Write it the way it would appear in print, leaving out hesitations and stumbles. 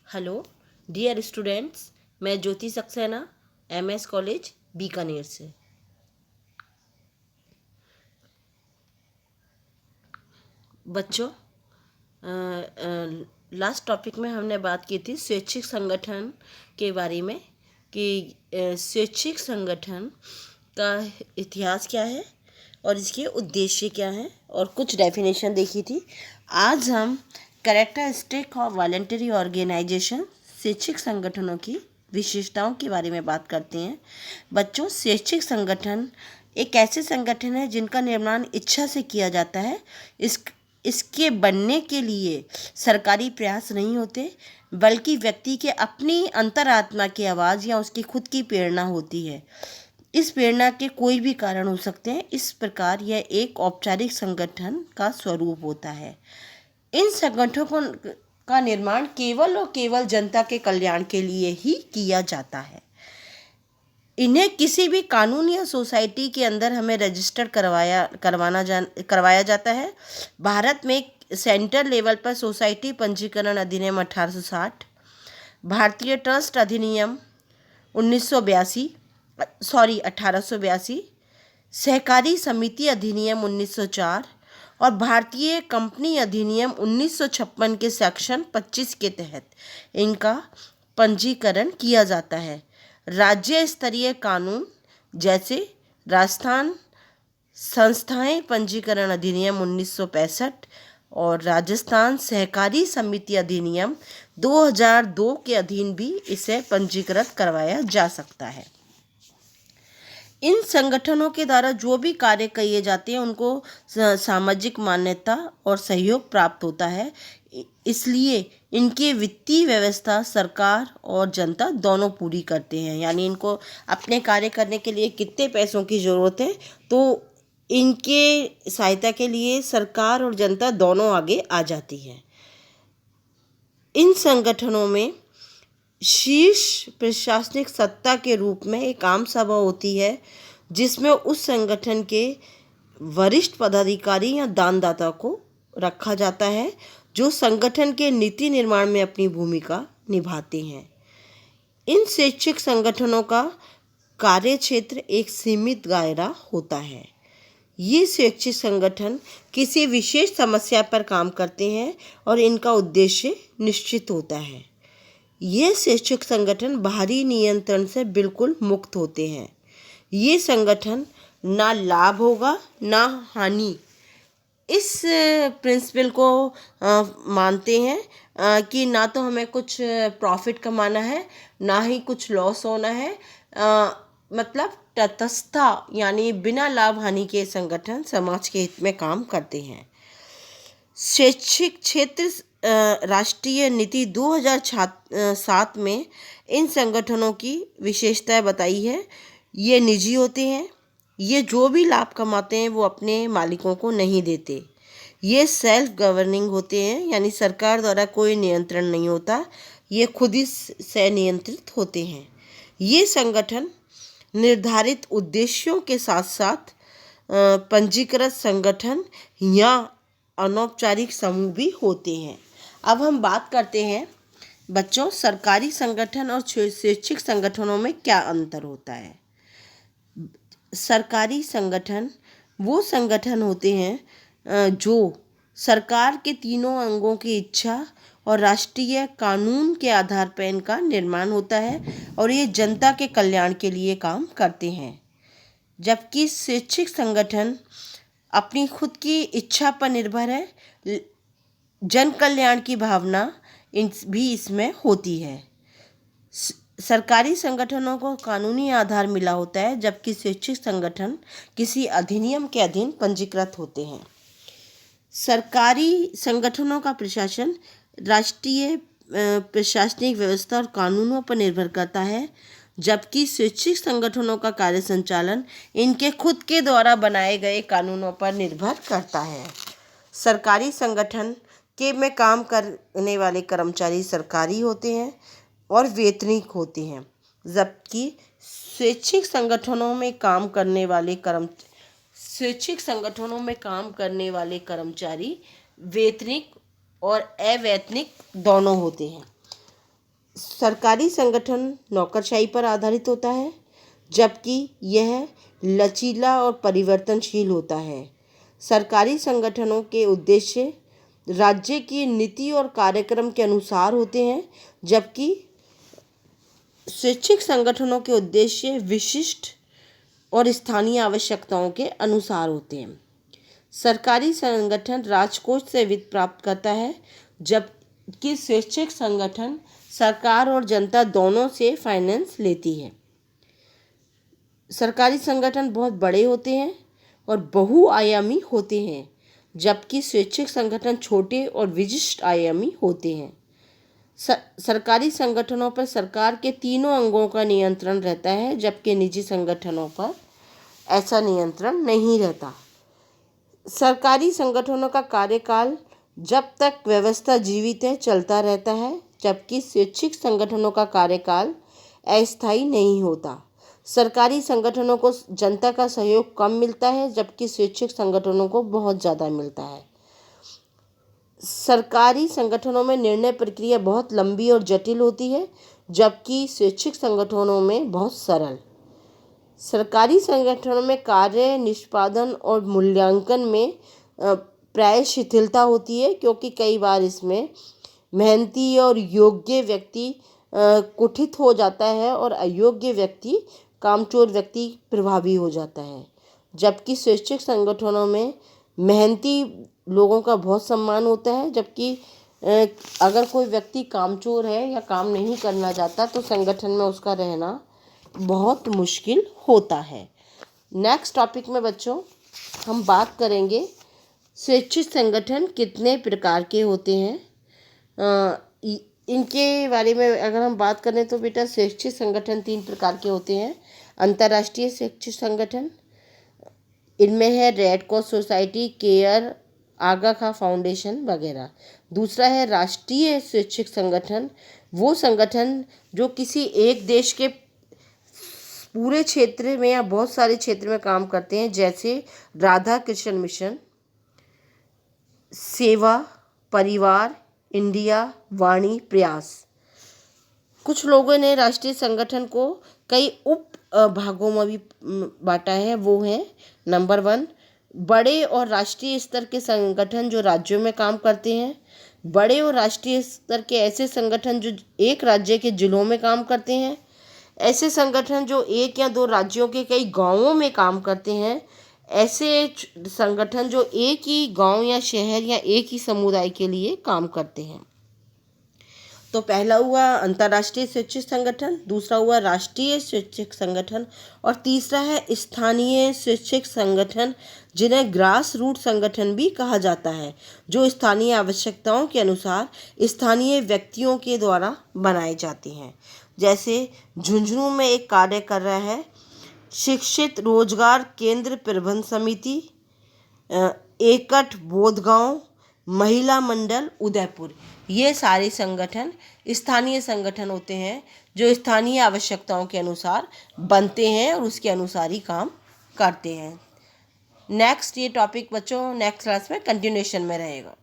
Hello dear students, मैं ज्योति Saxena MS college Bikaner से। बच्चों, लास्ट टॉपिक में हमने बात की थी स्वैच्छिक संगठन के बारे में कि स्वैच्छिक संगठन का इतिहास क्या है और इसके उद्देश्य क्या हैं और कुछ डेफिनेशन देखी थी। आज हम कैरेक्टरिस्टिक ऑफ वॉलंटरी ऑर्गेनाइजेशन स्वैच्छिक संगठनों की विशेषताओं के बारे में बात करते हैं। बच्चों, स्वैच्छिक संगठन एक ऐसे संगठन है जिनका निर्माण इच्छा से किया जाता है। इसके बनने के लिए सरकारी प्रयास नहीं होते, बल्कि व्यक्ति के अपनी अंतरात्मा की आवाज़ या उसकी खुद की प्रेरणा होती है। इस प्रेरणा के कोई भी कारण हो सकते हैं। इस प्रकार यह एक औपचारिक संगठन का स्वरूप होता है। इन संगठनों का निर्माण केवल और केवल जनता के कल्याण के लिए ही किया जाता है। इन्हें किसी भी कानून या सोसाइटी के अंदर हमें रजिस्टर करवाया जाता है। भारत में सेंट्रल लेवल पर सोसाइटी पंजीकरण अधिनियम 1860, भारतीय ट्रस्ट अधिनियम 1882, सहकारी समिति अधिनियम 1904 और भारतीय कंपनी अधिनियम 1956 के सेक्शन 25 के तहत इनका पंजीकरण किया जाता है। राज्य स्तरीय कानून जैसे राजस्थान संस्थाएं पंजीकरण अधिनियम 1965 और राजस्थान सहकारी समिति अधिनियम 2002 के अधीन भी इसे पंजीकृत करवाया जा सकता है। इन संगठनों के द्वारा जो भी कार्य किए जाते हैं उनको सामाजिक मान्यता और सहयोग प्राप्त होता है। इसलिए इनकी वित्तीय व्यवस्था सरकार और जनता दोनों पूरी करते हैं। यानी इनको अपने कार्य करने के लिए कितने पैसों की ज़रूरत है, तो इनके सहायता के लिए सरकार और जनता दोनों आगे आ जाती है। इन संगठनों में शीर्ष प्रशासनिक सत्ता के रूप में एक आम सभा होती है, जिसमें उस संगठन के वरिष्ठ पदाधिकारी या दानदाता को रखा जाता है, जो संगठन के नीति निर्माण में अपनी भूमिका निभाते हैं। इन स्वैच्छिक संगठनों का कार्य क्षेत्र एक सीमित दायरा होता है। ये स्वैच्छिक संगठन किसी विशेष समस्या पर काम करते हैं और इनका उद्देश्य निश्चित होता है। ये स्वैच्छिक संगठन बाहरी नियंत्रण से बिल्कुल मुक्त होते हैं। ये संगठन ना लाभ होगा ना हानि, इस प्रिंसिपल को मानते हैं कि ना तो हमें कुछ प्रॉफिट कमाना है ना ही कुछ लॉस होना है। मतलब तटस्थता, यानी बिना लाभ हानि के संगठन समाज के हित में काम करते हैं। स्वैच्छिक क्षेत्र राष्ट्रीय नीति 2007 में इन संगठनों की विशेषताएं बताई है। ये निजी होते हैं। ये जो भी लाभ कमाते हैं वो अपने मालिकों को नहीं देते। ये सेल्फ गवर्निंग होते हैं, यानी सरकार द्वारा कोई नियंत्रण नहीं होता। ये खुद ही से नियंत्रित होते हैं। ये संगठन निर्धारित उद्देश्यों के साथ साथ पंजीकृत संगठन या अनौपचारिक समूह भी होते हैं। अब हम बात करते हैं बच्चों, सरकारी संगठन और स्वैच्छिक संगठनों में क्या अंतर होता है। सरकारी संगठन वो संगठन होते हैं जो सरकार के तीनों अंगों की इच्छा और राष्ट्रीय कानून के आधार पर इनका निर्माण होता है और ये जनता के कल्याण के लिए काम करते हैं। जबकि स्वैच्छिक संगठन अपनी खुद की इच्छा पर निर्भर है। जन कल्याण की भावना भी इसमें होती है। सरकारी संगठनों को कानूनी आधार मिला होता है, जबकि स्वैच्छिक संगठन किसी अधिनियम के अधीन पंजीकृत होते हैं। सरकारी संगठनों का प्रशासन राष्ट्रीय प्रशासनिक व्यवस्था और कानूनों पर निर्भर करता है, जबकि स्वैच्छिक संगठनों का कार्य संचालन इनके खुद के द्वारा बनाए गए कानूनों पर निर्भर करता है। सरकारी संगठन के में काम करने वाले कर्मचारी सरकारी होते हैं और वेतनिक होते हैं, जबकि स्वैच्छिक संगठनों में काम करने वाले कर्मचारी वेतनिक और अवैतनिक दोनों होते हैं। सरकारी संगठन नौकरशाही पर आधारित होता है, जबकि यह लचीला और परिवर्तनशील होता है। सरकारी संगठनों के उद्देश्य राज्य की नीति और कार्यक्रम के अनुसार होते हैं, जबकि स्वैच्छिक संगठनों के उद्देश्य विशिष्ट और स्थानीय आवश्यकताओं के अनुसार होते हैं। सरकारी संगठन राजकोष से वित्त प्राप्त करता है, जबकि स्वैच्छिक संगठन सरकार और जनता दोनों से फाइनेंस लेती है। सरकारी संगठन बहुत बड़े होते हैं और बहुआयामी होते हैं, जबकि स्वैच्छिक संगठन छोटे और विशिष्ट आयामी होते हैं। सरकारी संगठनों पर सरकार के तीनों अंगों का नियंत्रण रहता है, जबकि निजी संगठनों पर ऐसा नियंत्रण नहीं रहता। सरकारी संगठनों का कार्यकाल जब तक व्यवस्था जीवित है चलता रहता है, जबकि स्वैच्छिक संगठनों का कार्यकाल अस्थायी नहीं होता। सरकारी संगठनों को जनता का सहयोग कम मिलता है, जबकि स्वैच्छिक संगठनों को बहुत ज़्यादा मिलता है। सरकारी संगठनों में निर्णय प्रक्रिया बहुत लंबी और जटिल होती है, जबकि स्वैच्छिक संगठनों में बहुत सरल। सरकारी संगठनों में कार्य निष्पादन और मूल्यांकन में प्राय शिथिलता होती है, क्योंकि कई बार इसमें मेहनती और योग्य व्यक्ति कुठित हो जाता है और अयोग्य व्यक्ति, कामचोर व्यक्ति प्रभावी हो जाता है। जबकि स्वैच्छिक संगठनों में मेहनती लोगों का बहुत सम्मान होता है, जबकि अगर कोई व्यक्ति कामचोर है या काम नहीं करना चाहता तो संगठन में उसका रहना बहुत मुश्किल होता है। नेक्स्ट टॉपिक में बच्चों हम बात करेंगे स्वैच्छिक संगठन कितने प्रकार के होते हैं। इनके बारे में अगर हम बात करें तो बेटा स्वैच्छिक संगठन 3 प्रकार के होते हैं। अंतर्राष्ट्रीय स्वैच्छिक संगठन, इनमें है रेड क्रॉस सोसाइटी, केयर, आगा खां फाउंडेशन वगैरह। दूसरा है राष्ट्रीय स्वैच्छिक संगठन, वो संगठन जो किसी एक देश के पूरे क्षेत्र में या बहुत सारे क्षेत्र में काम करते हैं, जैसे राधा कृष्ण मिशन, सेवा, परिवार, इंडिया, वाणी, प्रयास। कुछ लोगों ने राष्ट्रीय संगठन को कई उप भागों में भी बांटा है। वो है नंबर 1 बड़े और राष्ट्रीय स्तर के संगठन जो राज्यों में काम करते हैं। बड़े और राष्ट्रीय स्तर के ऐसे संगठन जो एक राज्य के जिलों में काम करते हैं। ऐसे संगठन जो 1 या 2 राज्यों के कई गांवों में काम करते हैं। ऐसे संगठन जो एक ही गांव या शहर या एक ही समुदाय के लिए काम करते हैं। तो पहला हुआ अंतर्राष्ट्रीय स्वैच्छिक संगठन, दूसरा हुआ राष्ट्रीय स्वैच्छिक संगठन और तीसरा है स्थानीय स्वैच्छिक संगठन, जिन्हें ग्रास रूट संगठन भी कहा जाता है, जो स्थानीय आवश्यकताओं के अनुसार स्थानीय व्यक्तियों के द्वारा बनाए जाते हैं। जैसे झुंझुनू में एक कार्य कर रहा है शिक्षित रोजगार केंद्र प्रबंध समिति, एकट बोधगांव, महिला मंडल उदयपुर। ये सारे संगठन स्थानीय संगठन होते हैं जो स्थानीय आवश्यकताओं के अनुसार बनते हैं और उसके अनुसार ही काम करते हैं। नेक्स्ट ये टॉपिक बच्चों नेक्स्ट क्लास में कंटिन्यूएशन में रहेगा।